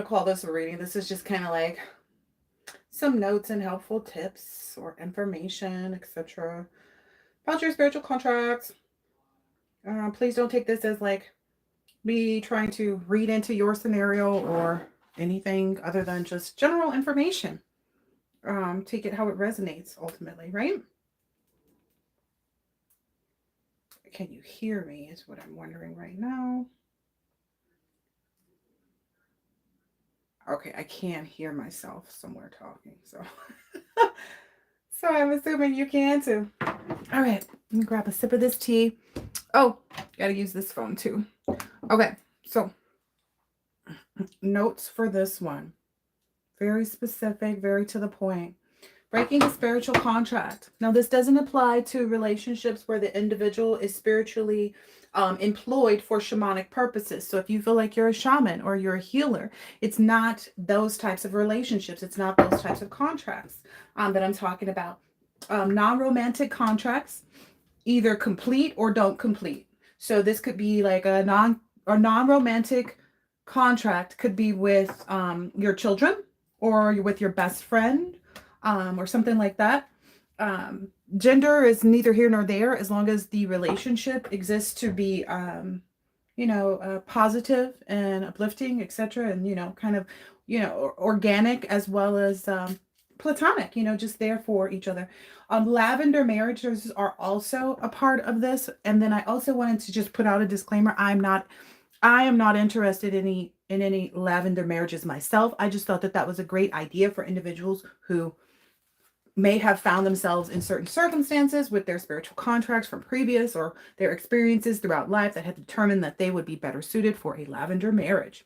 call this a reading. This is just kind of like some notes and helpful tips or information, etc. about your spiritual contracts. Please don't take this as like me trying to read into your scenario or anything other than just general information. Take it how it resonates ultimately, right? Can you hear me? Is what I'm wondering right now. Okay, I can hear myself somewhere talking, so so I'm assuming you can too. All right, let me grab a sip of this tea. Oh, gotta use this phone too. Okay, so notes for this one. Very specific, very to the point. Breaking a spiritual contract. Now, this doesn't apply to relationships where the individual is spiritually employed for shamanic purposes. So, if you feel like you're a shaman or you're a healer, it's not those types of relationships. It's not those types of contracts that I'm talking about. Non romantic contracts, either complete or don't complete. So, this could be like a non romantic contract, could be with your children or with your best friend or something like that. Um, Gender is neither here nor there as long as the relationship exists to be, positive and uplifting, etc. And, kind of, organic as well as platonic, just there for each other. Lavender marriages are also a part of this. And then I also wanted to just put out a disclaimer. I am not interested in any lavender marriages myself. I just thought that that was a great idea for individuals who may have found themselves in certain circumstances with their spiritual contracts from previous or their experiences throughout life that had determined that they would be better suited for a lavender marriage.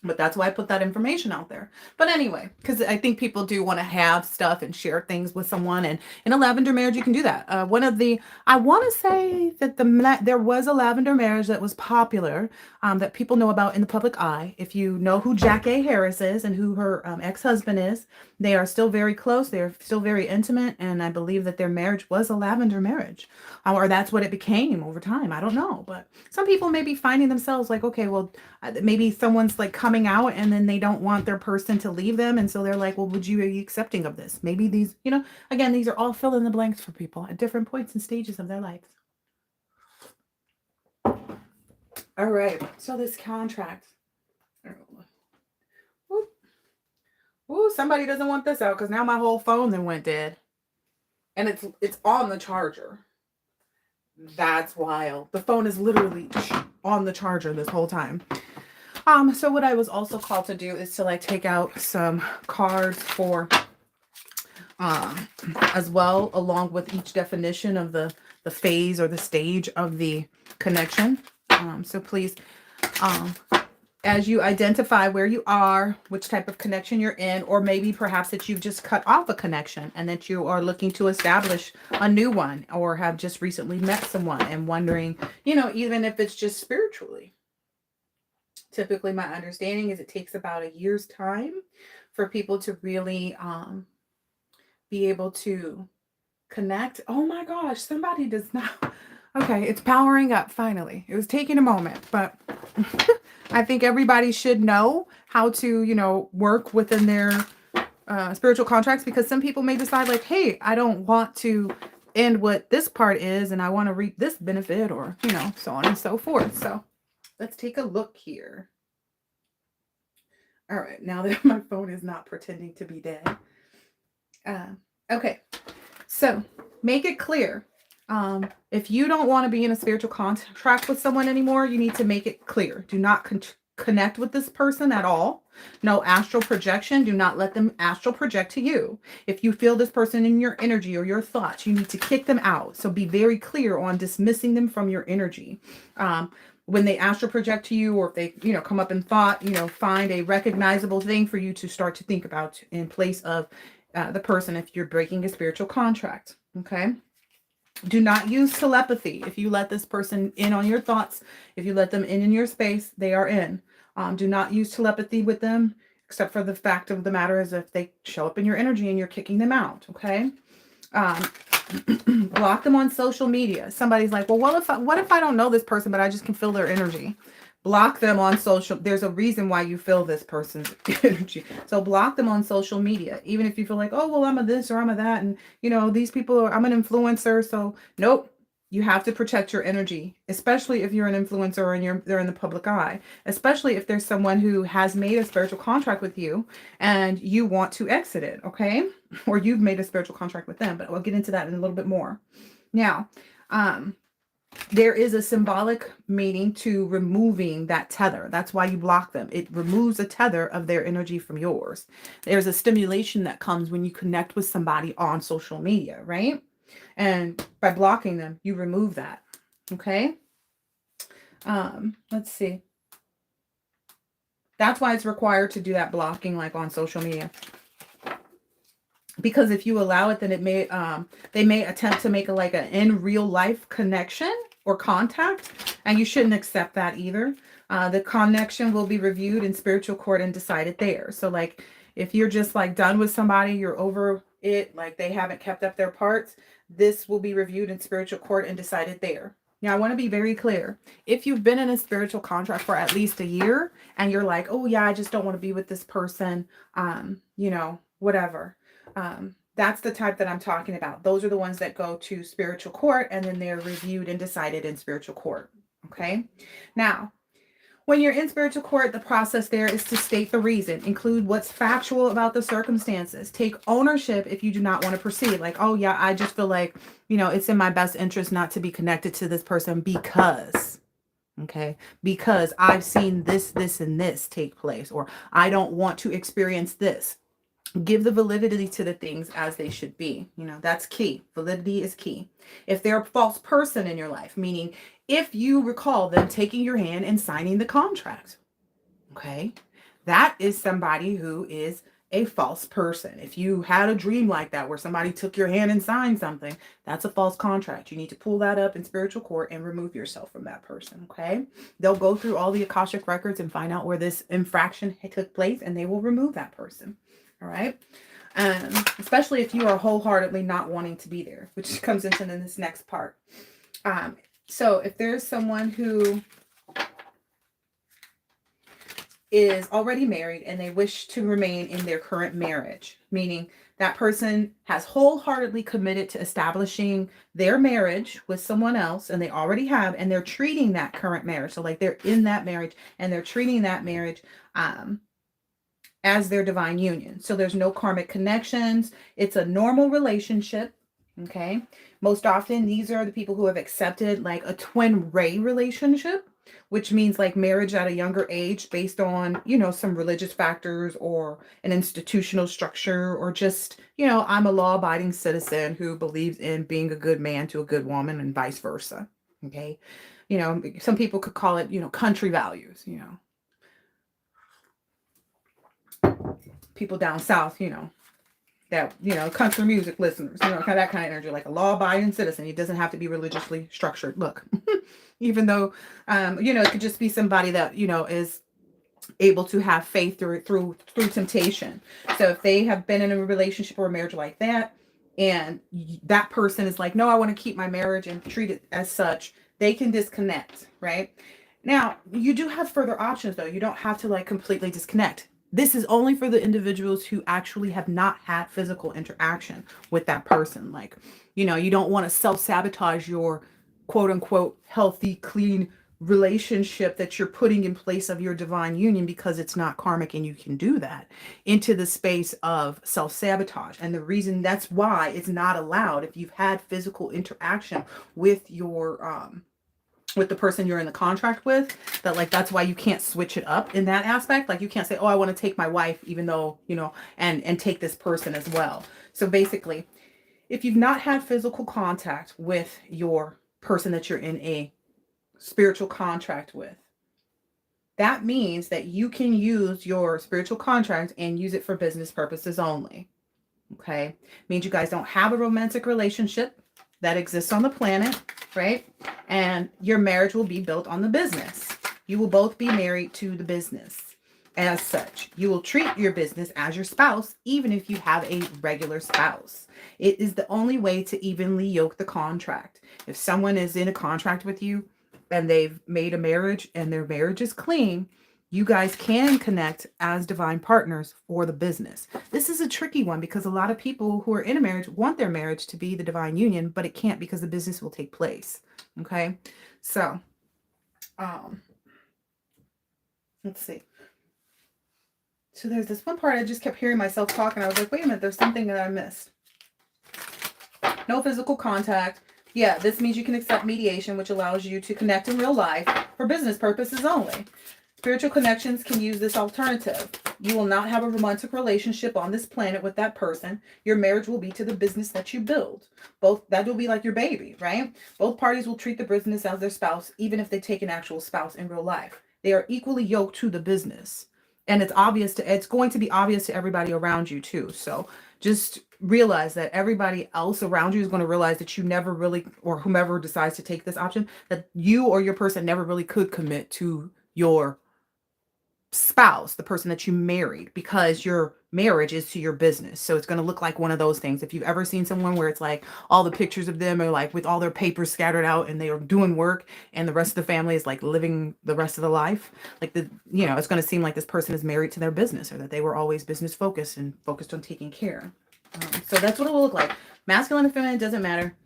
But that's why I put that information out there. But anyway, because I think people do want to have stuff and share things with someone, and in a lavender marriage, you can do that. I want to say that there was a lavender marriage that was popular, that people know about in the public eye. If you know who Jack A. Harris is and who her ex-husband is, they are still very close. They're still very intimate, and I believe that their marriage was a lavender marriage, or that's what it became over time. I don't know, but some people may be finding themselves like, okay, well, maybe someone's like coming out and then they don't want their person to leave them, and so they're like, well, would you be accepting of this? Maybe these, again, these are all fill in the blanks for people at different points and stages of their lives. All right, so this contract. Ooh, somebody doesn't want this out because now my whole phone then went dead, and it's on the charger. That's wild. The phone is literally on the charger this whole time. So what I was also called to do is to like take out some cards for as well, along with each definition of the phase or the stage of the connection. So please, as you identify where you are, which type of connection you're in, or maybe perhaps that you've just cut off a connection and that you are looking to establish a new one, or have just recently met someone and wondering, even if it's just spiritually. Typically, my understanding is it takes about a year's time for people to really be able to connect. Oh my gosh, somebody does not. Okay, it's powering up finally. It was taking a moment, but I think everybody should know how to, work within their spiritual contracts, because some people may decide like, hey, I don't want to end what this part is and I want to reap this benefit, or, so on and so forth. So let's take a look here. All right, now that my phone is not pretending to be dead. Okay, so make it clear. If you don't want to be in a spiritual contract with someone anymore, you need to make it clear. Do not connect with this person at all. No astral projection. Do not let them astral project to you. If you feel this person in your energy or your thoughts, you need to kick them out. So be very clear on dismissing them from your energy. When they astral project to you, or if they, come up in thought, find a recognizable thing for you to start to think about in place of the person if you're breaking a spiritual contract. Okay. Do not use telepathy. If you let this person in on your thoughts, if you let them in your space, they are in. Do not use telepathy with them, except for the fact of the matter is if they show up in your energy and you're kicking them out. Okay. Block them on social media. Somebody's like, well, what if I don't know this person, but I just can feel their energy? Block them on social. There's a reason why you feel this person's energy. So block them on social media. Even if you feel like, oh, well, I'm a this or I'm a that. And, these people are, I'm an influencer. So nope. You have to protect your energy, especially if you're an influencer and they're in the public eye, especially if there's someone who has made a spiritual contract with you and you want to exit it, okay? Or you've made a spiritual contract with them, but we'll get into that in a little bit more. Now, there is a symbolic meaning to removing that tether. That's why you block them. It removes a tether of their energy from yours. There's a stimulation that comes when you connect with somebody on social media, right? And by blocking them, you remove that. Okay. Let's see. That's why it's required to do that blocking, like on social media. Because if you allow it, then they may attempt to make an in real life connection or contact, and you shouldn't accept that either. The connection will be reviewed in spiritual court and decided there. So like, if you're just like done with somebody, you're over it, like they haven't kept up their parts, this will be reviewed in spiritual court and decided there. Now, I want to be very clear. If you've been in a spiritual contract for at least a year and you're like, oh yeah, I just don't want to be with this person, whatever. That's the type that I'm talking about. Those are the ones that go to spiritual court and then they're reviewed and decided in spiritual court. Okay. Now, when you're in spiritual court, the process there is to state the reason, include what's factual about the circumstances, take ownership if you do not want to proceed. Like, oh yeah, I just feel like, it's in my best interest not to be connected to this person because, okay, because I've seen this, this, and this take place, or I don't want to experience this. Give the validity to the things as they should be. That's key. Validity is key. If they're a false person in your life, meaning if you recall them taking your hand and signing the contract, okay, that is somebody who is a false person. If you had a dream like that where somebody took your hand and signed something, that's a false contract. You need to pull that up in spiritual court and remove yourself from that person, okay? They'll go through all the Akashic records and find out where this infraction took place, and they will remove that person. All right. Especially if you are wholeheartedly not wanting to be there, which comes into this next part. So if there's someone who is already married and they wish to remain in their current marriage, meaning that person has wholeheartedly committed to establishing their marriage with someone else, and they already have, and they're treating that current marriage. So like they're in that marriage and they're treating that marriage, as their divine union. So there's no karmic connections. It's a normal relationship. Okay. Most often these are the people who have accepted like a twin ray relationship, which means like marriage at a younger age based on, some religious factors or an institutional structure, or just, I'm a law abiding citizen who believes in being a good man to a good woman and vice versa. Okay. Some people could call it, country values, people down south, that, country music listeners, kind of that kind of energy, like a law-abiding citizen. It doesn't have to be religiously structured. Look, even though, it could just be somebody that, is able to have faith through temptation. So if they have been in a relationship or a marriage like that, and that person is like, no, I want to keep my marriage and treat it as such, they can disconnect, right? Now, you do have further options though. You don't have to like completely disconnect. This is only for the individuals who actually have not had physical interaction with that person. Like, you don't want to self-sabotage your quote unquote healthy, clean relationship that you're putting in place of your divine union, because it's not karmic and you can do that, into the space of self-sabotage. And the reason that's why it's not allowed if you've had physical interaction with your with the person you're in the contract with, that like that's why you can't switch it up in that aspect. Like you can't say, oh, I want to take my wife even though, and take this person as well. So basically, if you've not had physical contact with your person that you're in a spiritual contract with, that means that you can use your spiritual contract and use it for business purposes only. Okay? Means you guys don't have a romantic relationship that exists on the planet, right? And your marriage will be built on the business. You will both be married to the business. As such, you will treat your business as your spouse, even if you have a regular spouse. It is the only way to evenly yoke the contract. If someone is in a contract with you, and they've made a marriage and their marriage is clean, you guys can connect as divine partners for the business. This is a tricky one because a lot of people who are in a marriage want their marriage to be the divine union, but it can't because the business will take place. Okay. So, let's see. So there's this one part I just kept hearing myself talking. I was like, wait a minute, there's something that I missed. No physical contact. Yeah, this means you can accept mediation, which allows you to connect in real life for business purposes only. Spiritual connections can use this alternative. You will not have a romantic relationship on this planet with that person. Your marriage will be to the business that you build. That will be like your baby, right? Both parties will treat the business as their spouse, even if they take an actual spouse in real life. They are equally yoked to the business. And it's going to be obvious to everybody around you too. So just realize that everybody else around you is going to realize that you never really, or whomever decides to take this option, that you or your person never really could commit to your spouse, the person that you married, because your marriage is to your business. So it's going to look like one of those things. If you've ever seen someone where it's like all the pictures of them are like with all their papers scattered out and they are doing work and the rest of the family is like living the rest of the life, like it's going to seem like this person is married to their business, or that they were always business focused and focused on taking care. So that's what it will look like. Masculine and feminine, doesn't matter.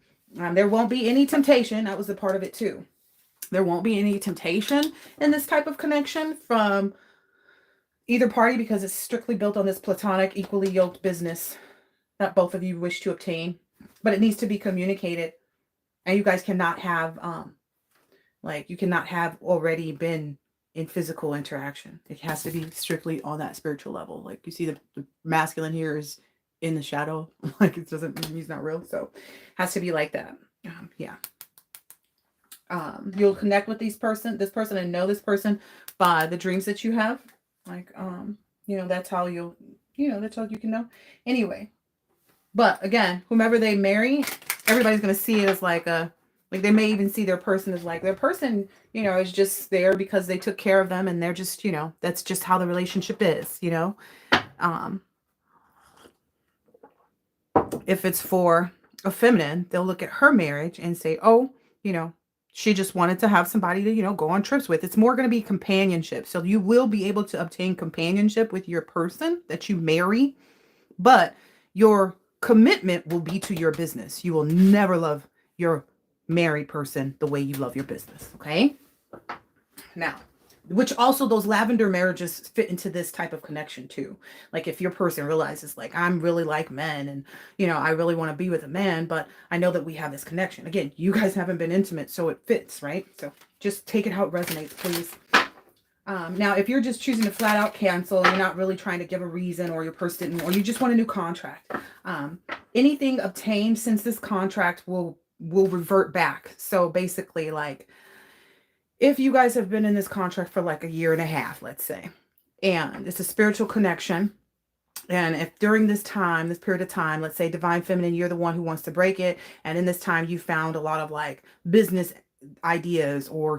There won't be any temptation. That was a part of it too. There won't be any temptation in this type of connection from either party, because it's strictly built on this platonic, equally yoked business that both of you wish to obtain. But it needs to be communicated, and you guys cannot have you cannot have already been in physical interaction. It has to be strictly on that spiritual level. Like you see the masculine here is in the shadow, like he's not real, so it has to be like that. You'll connect with this person and know this person by the dreams that you have. Like, that's how that's how you can know. Anyway, but again, whomever they marry, everybody's going to see it as like they may even see their person as like their person, is just there because they took care of them, and they're just, that's just how the relationship is, if it's for a feminine, they'll look at her marriage and say, oh, she just wanted to have somebody to, go on trips with. It's more going to be companionship. So you will be able to obtain companionship with your person that you marry, but your commitment will be to your business. You will never love your married person the way you love your business. Okay. Now, which also those lavender marriages fit into this type of connection too. Like if your person realizes like, I'm really like men and, I really want to be with a man, but I know that we have this connection. Again, you guys haven't been intimate, so it fits, right? So just take it how it resonates, please. Now, if you're just choosing to flat out cancel, you're not really trying to give a reason, or your person didn't, or you just want a new contract, anything obtained since this contract will revert back. So basically, like, if you guys have been in this contract for like a year and a half, let's say, and it's a spiritual connection, and if during this period of time, let's say divine feminine, you're the one who wants to break it, and in this time you found a lot of like business ideas, or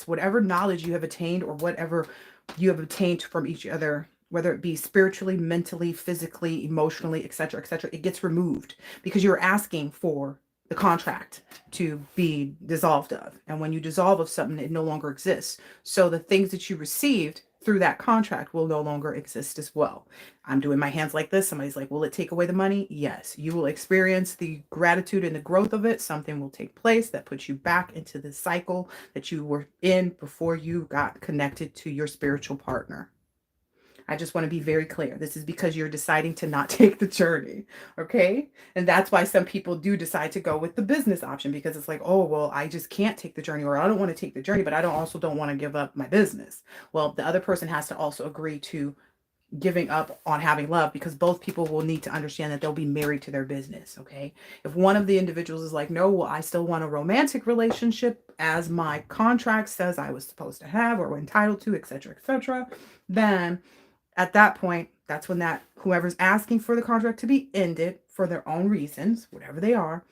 whatever knowledge you have attained, or whatever you have obtained from each other, whether it be spiritually, mentally, physically, emotionally, etc., it gets removed because you're asking for the contract to be dissolved of. And when you dissolve of something, it no longer exists. So the things that you received through that contract will no longer exist as well. I'm doing my hands like this. Somebody's like, will it take away the money? Yes. You will experience the gratitude and the growth of it. Something will take place that puts you back into the cycle that you were in before you got connected to your spiritual partner. I just want to be very clear. This is because you're deciding to not take the journey. Okay. And that's why some people do decide to go with the business option, because it's like, oh, well, I just can't take the journey, or I don't want to take the journey, but I don't want to give up my business. Well, the other person has to also agree to giving up on having love, because both people will need to understand that they'll be married to their business. Okay. If one of the individuals is like, no, well, I still want a romantic relationship as my contract says I was supposed to have or entitled to, etc., then at that point, that's when whoever's asking for the contract to be ended for their own reasons, whatever they are,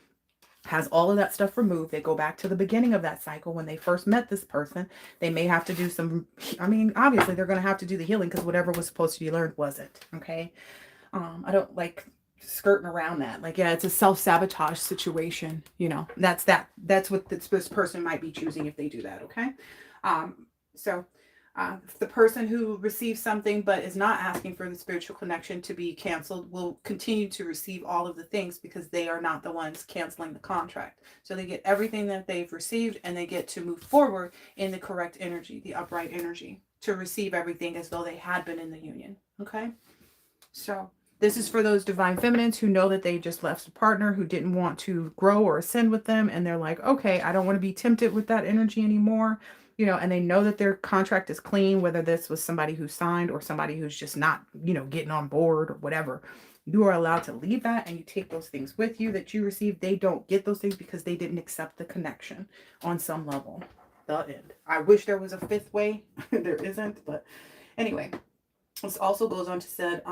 has all of that stuff removed. They go back to the beginning of that cycle when they first met this person. They may have to do obviously they're going to have to do the healing, because whatever was supposed to be learned wasn't. Okay. I don't like skirting around that. Like, yeah, it's a self-sabotage situation, you know. That's what this person might be choosing if they do that, okay? So the person who receives something but is not asking for the spiritual connection to be canceled will continue to receive all of the things because they are not the ones canceling the contract. So they get everything that they've received and they get to move forward in the correct energy, the upright energy, to receive everything as though they had been in the union. Okay? So this is for those divine feminines who know that they just left a partner who didn't want to grow or ascend with them. And they're like, okay, I don't want to be tempted with that energy anymore. You know, and they know that their contract is clean, whether this was somebody who signed or somebody who's just not, you know, getting on board or whatever. You are allowed to leave that and you take those things with you that you received. They don't get those things because they didn't accept the connection on some level. The end. I wish there was a fifth way. There isn't, but anyway. This also goes on to said,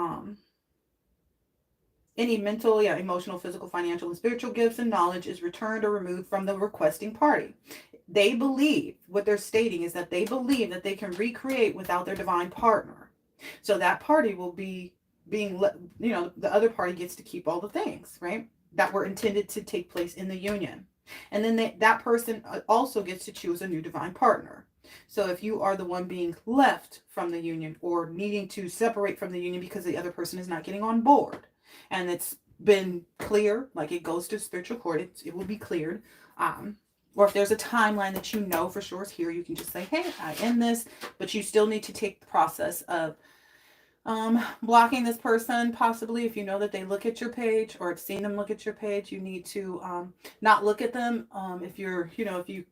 any mental, emotional, physical, financial, and spiritual gifts and knowledge is returned or removed from the requesting party. They believe, what they're stating is that they believe that they can recreate without their divine partner. So that party will be being, the other party gets to keep all the things, right? That were intended to take place in the union. And then that person also gets to choose a new divine partner. So if you are the one being left from the union or needing to separate from the union because the other person is not getting on board, and it's been clear, like it goes to spiritual court, it will be cleared. Or if there's a timeline that you know for sure is here, you can just say, hey, I end this, but you still need to take the process of blocking this person, possibly if you know that they look at your page or have seen them look at your page. You need to not look at them. If you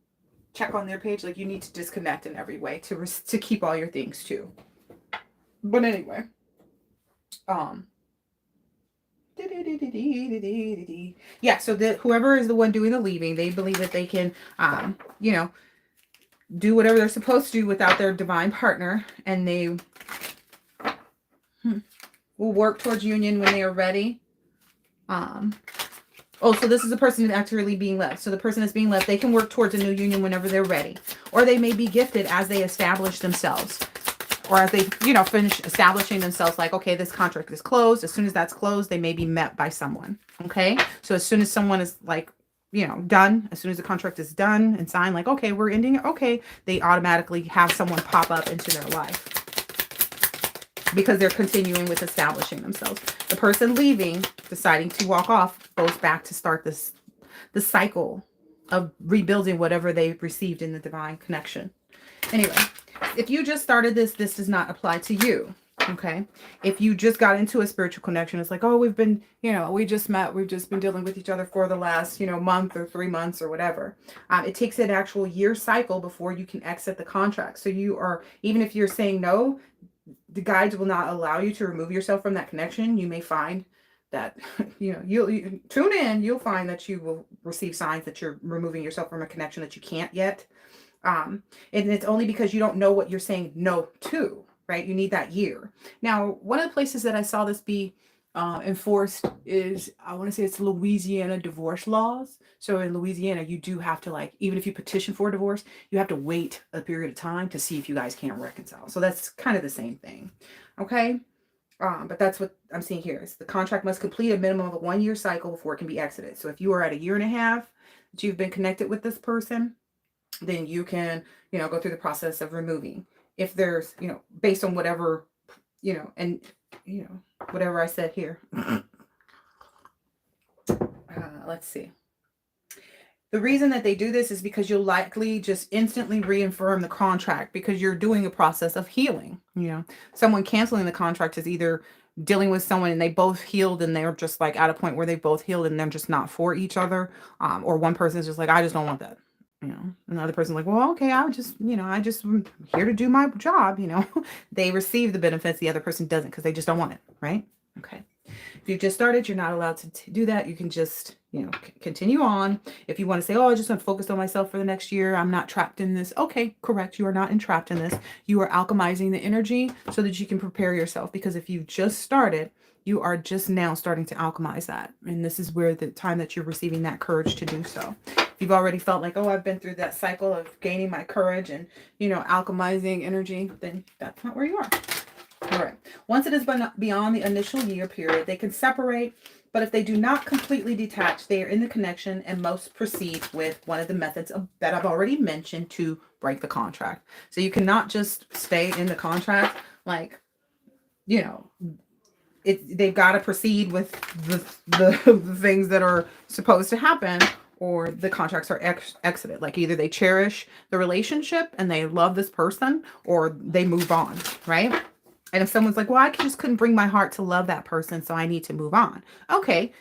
check on their page, like you need to disconnect in every way to keep all your things too. But anyway, yeah, so that whoever is the one doing the leaving, they believe that they can do whatever they're supposed to do without their divine partner, and they will work towards union when they are ready. So this is the person actually being left. So the person that's being left, they can work towards a new union whenever they're ready. Or they may be gifted as they establish themselves. Or as they, finish establishing themselves, like, okay, this contract is closed. As soon as that's closed, they may be met by someone. Okay? So as soon as someone is like, done, as soon as the contract is done and signed, like, okay, we're ending it. Okay, they automatically have someone pop up into their life. Because they're continuing with establishing themselves. The person leaving, deciding to walk off, goes back to start the cycle of rebuilding whatever they received in the divine connection. Anyway, if you just started this does not apply to you. Okay. If you just got into a spiritual connection, it's like, oh, we've been, we just met. We've just been dealing with each other for the last, month or 3 months or whatever. It takes an actual year cycle before you can exit the contract. So even if you're saying no, the guides will not allow you to remove yourself from that connection. You may find that, you'll tune in, you'll find that you will receive signs that you're removing yourself from a connection that you can't yet. And it's only because you don't know what you're saying no to, right? You need that year. Now, one of the places that I saw this be enforced is, I want to say it's Louisiana divorce laws. So in Louisiana, you do have to, even if you petition for a divorce, you have to wait a period of time to see if you guys can't reconcile. So that's kind of the same thing. Okay. But that's what I'm seeing here is the contract must complete a minimum of a 1-year cycle before it can be exited. So if you are at 1.5 years that you've been connected with this person, then you can, go through the process of removing. If there's, based on whatever, whatever I said here. Let's see. The reason that they do this is because you'll likely just instantly reaffirm the contract because you're doing a process of healing. Someone canceling the contract is either dealing with someone and they both healed and they're just like at a point where they both healed and they're just not for each other. Or one person is just like, I just don't want that. Another person like, well, okay, I just I'm here to do my job. They receive the benefits. The other person doesn't because they just don't want it. Right. Okay. If you've just started, you're not allowed to do that. You can just, continue on. If you want to say, oh, I just want to focus on myself for the next year. I'm not trapped in this. Okay, correct. You are not entrapped in this. You are alchemizing the energy so that you can prepare yourself. Because if you've just started, you are just now starting to alchemize that. And this is where the time that you're receiving that courage to do so. If you've already felt like, oh, I've been through that cycle of gaining my courage and, alchemizing energy, then that's not where you are. All right. Once it is beyond the initial year period, they can separate, but if they do not completely detach, they are in the connection and most proceed with one of the methods that I've already mentioned to break the contract. So you cannot just stay in the contract like, you know, they've got to proceed with the things that are supposed to happen, or the contracts are exited. Like either they cherish the relationship and they love this person, or they move on, right? And if someone's like, well, I just couldn't bring my heart to love that person, so I need to move on. Okay.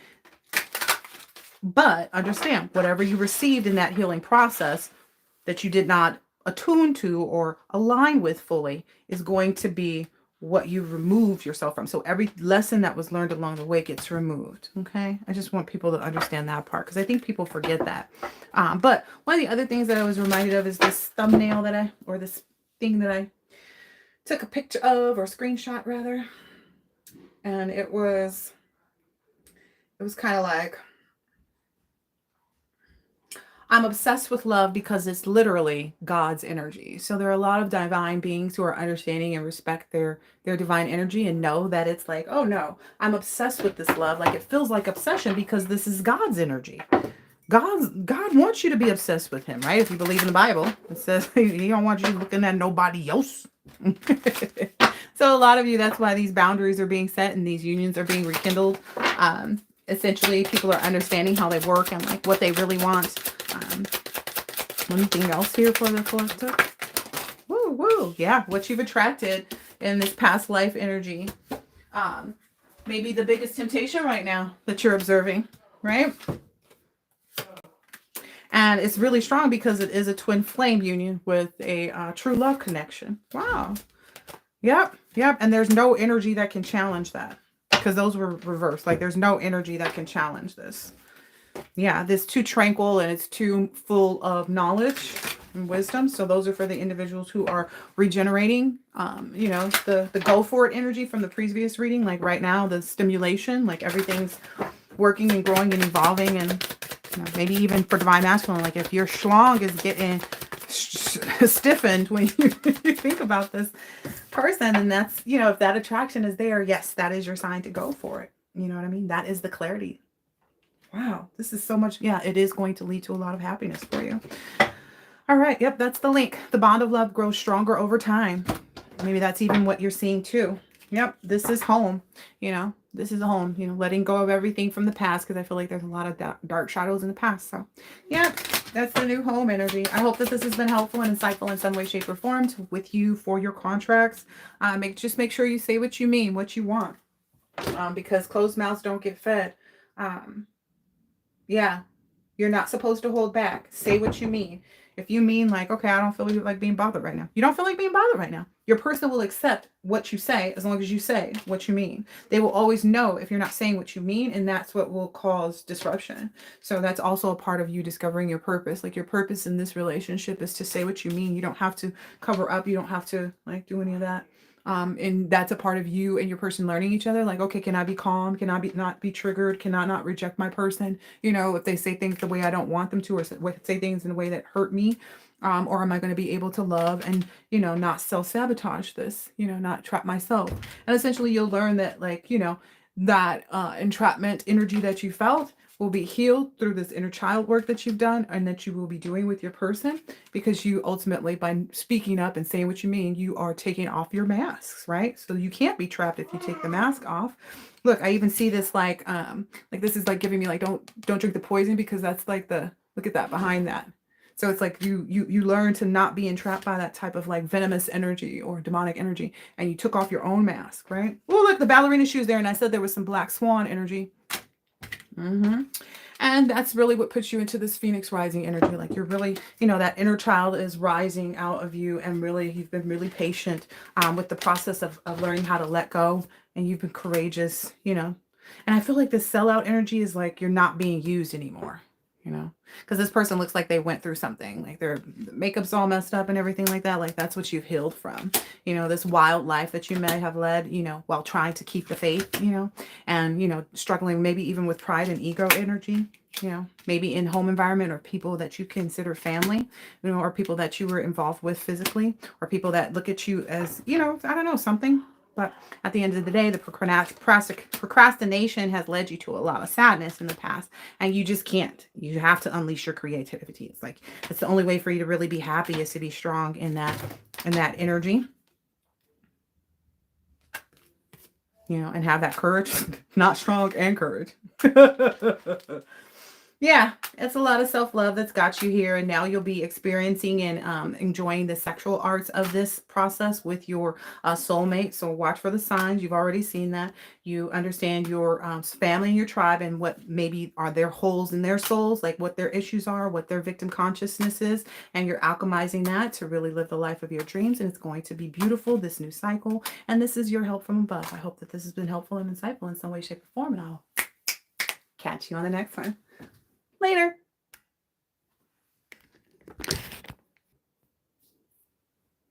But understand, whatever you received in that healing process that you did not attune to or align with fully is going to be what you removed yourself from. So every lesson that was learned along the way gets removed. Okay. I just want people to understand that part, because I think people forget that. But one of the other things that I was reminded of is this thumbnail or this thing that I took a picture of, or screenshot rather. And it was kind of like, I'm obsessed with love because it's literally God's energy. So there are a lot of divine beings who are understanding and respect their divine energy and know that it's like, oh no, I'm obsessed with this love. Like it feels like obsession because this is God's energy. God wants you to be obsessed with him, right? If you believe in the Bible, it says he don't want you looking at nobody else. So a lot of you, that's why these boundaries are being set and these unions are being rekindled. Essentially, people are understanding how they work and like what they really want. Anything else here for the collective? Woo, woo. Yeah, what you've attracted in this past life energy. Maybe the biggest temptation right now that you're observing, right? And it's really strong because it is a twin flame union with a true love connection. Wow. Yep. And there's no energy that can challenge that, because those were reversed. Like there's no energy that can challenge this. Yeah, this too tranquil and it's too full of knowledge and wisdom. So those are for the individuals who are regenerating. The go for it energy from the previous reading. Like right now, the stimulation, like everything's working and growing and evolving, and maybe even for divine masculine, like if your schlong is getting stiffened when you think about this person, and that's, if that attraction is there, yes, that is your sign to go for it. You know what I mean? That is the clarity. Wow, this is so much. Yeah, it is going to lead to a lot of happiness for you. All right. Yep, that's the link. The bond of love grows stronger over time. Maybe that's even what you're seeing too. Yep, this is home. This is a home. Letting go of everything from the past, because I feel like there's a lot of dark shadows in the past. So, yeah, that's the new home energy. I hope that this has been helpful and insightful in some way, shape, or form with you for your contracts. Just make sure you say what you mean, what you want, because closed mouths don't get fed. Yeah, you're not supposed to hold back. Say what you mean. If you mean like, okay, I don't feel like being bothered right now. You don't feel like being bothered right now. Your person will accept what you say as long as you say what you mean. They will always know if you're not saying what you mean, and that's what will cause disruption. So that's also a part of you discovering your purpose. Like your purpose in this relationship is to say what you mean. You don't have to cover up. You don't have to like do any of that. And that's a part of you and your person learning each other. Like, okay, can I be calm? Can I not be triggered? Can I not reject my person? If they say things the way I don't want them to, or say things in a way that hurt me, or am I going to be able to love and, not self-sabotage this, not trap myself. And essentially you'll learn that that entrapment energy that you felt will be healed through this inner child work that you've done and that you will be doing with your person, because you ultimately, by speaking up and saying what you mean, you are taking off your masks, right? So you can't be trapped if you take the mask off. Look, I even see this like this is like giving me like, don't drink the poison, because that's like look at that behind that. So it's like you learn to not be entrapped by that type of like venomous energy or demonic energy, and you took off your own mask, right? Oh, look, the ballerina shoes there, and I said there was some black swan energy. And that's really what puts you into this Phoenix rising energy. Like you're really, that inner child is rising out of you, and really you've been really patient with the process of learning how to let go, and you've been courageous, and I feel like this sellout energy is like you're not being used anymore, because this person looks like they went through something, like their makeup's all messed up and everything like that. Like that's what you've healed from, this wild life that you may have led, while trying to keep the faith, and, struggling maybe even with pride and ego energy, maybe in home environment, or people that you consider family, or people that you were involved with physically, or people that look at you as, I don't know, something. But at the end of the day, the procrastination has led you to a lot of sadness in the past, and you just can't. You have to unleash your creativity. It's like it's the only way for you to really be happy is to be strong in that energy, and have that courage, not strong and courage. Yeah, it's a lot of self-love that's got you here, and now you'll be experiencing and enjoying the sexual arts of this process with your soulmate. So watch for the signs. You've already seen that. You understand your family and your tribe and what maybe are their holes in their souls, like what their issues are, what their victim consciousness is, and you're alchemizing that to really live the life of your dreams, and it's going to be beautiful, this new cycle. And this is your help from above. I hope that this has been helpful and insightful in some way, shape, or form, and I'll catch you on the next one. Later.